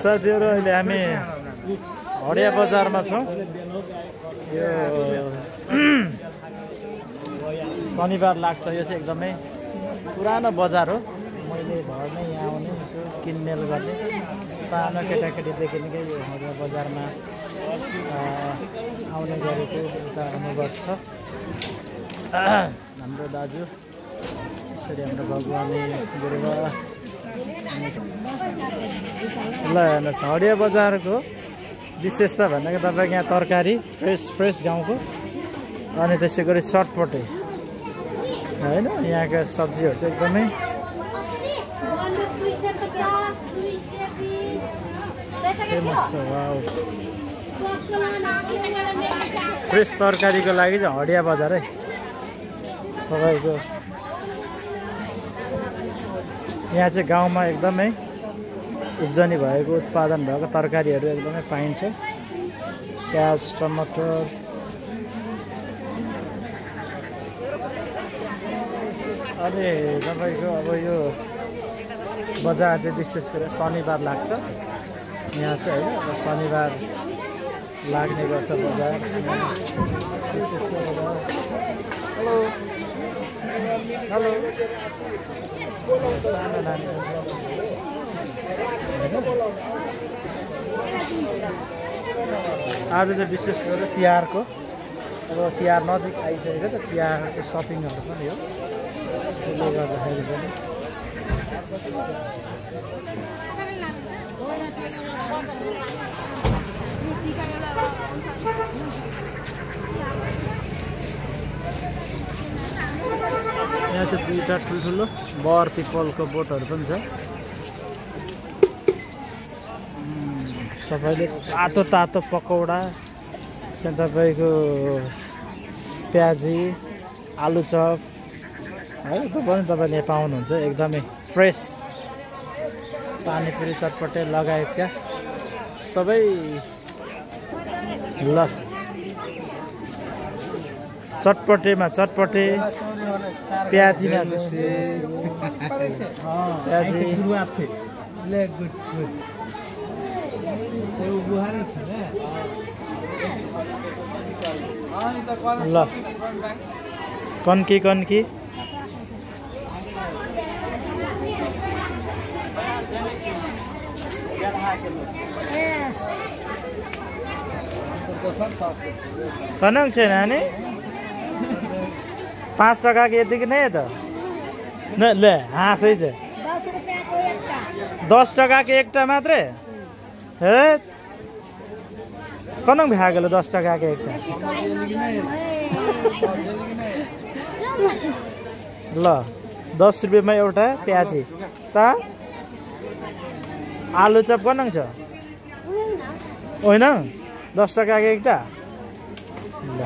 साथीहरु अहिले हामी हडिया बजारमा छौं। यो शनिबार लाग्छ। यो चाहिँ एकदमै पुरानो बजार हो। मैले घर नै यहाँ आउने यसो किनमेल गर्ने सानो केटाकेटीदेखि निकै यो हडिया बजारमा आउने गरेको एउटा अनुभव छ। हाम्रो दाजु यसरी हाम्रो भगवानी गुरुबा ल हेर्नुहोस् हडिया बजारको विशेषता भनेको तपाईँको यहाँ तरकारी फ्रेस गाउँको अनि त्यसै गरी चटपटे होइन यहाँका सब्जीहरू चाहिँ एकदमै फेमस छ। वाउ फ्रेस तरकारीको लागि चाहिँ हडिया बजार है तपाईँको यहाँ चाहिँ गाउँमा एकदमै उब्जनी भएको उत्पादन भएको तरकारीहरू एकदमै पाइन्छ। प्याज टमाटर अनि तपाईँको अब यो बजार चाहिँ विशेष गरेर शनिबार लाग्छ यहाँ चाहिँ होइन। अब शनिबार लाग्ने गर्छ बजार विशेष गरेर। हेलो हेलो आज चाहिँ विशेष गरेर तिहारको अब तिहार नजिक आइसकेको छ। तिहारको सपिङहरू पनि हो त्यसले गर्दाखेरि पनि यहाँ चाहिँ दुईवटा ठुल्ठुलो बर पिपलको बोटहरू पनि छ। तपाईँले तातो तातो पकौडा तपाईँको प्याजी आलु चप है त्यो पनि तपाईँले यहाँ पाउनुहुन्छ। एकदमै फ्रेस पानीपुरी चटपटे लगायतका सबै ल चटपटेमा चटपटे प्याजीमा प्याजी ल कन्की कन्की कनक छ नानी 5 टका के यतिकै नै त न ले हाँसै छ 10 टका के एकटा मात्रै हे कनक भ्यागेलो 10 टका के एकटा ल 10 रुपैयाँमा एउटा प्याजी त आलु चप कनक छ होइन 10 टका के एकटा ल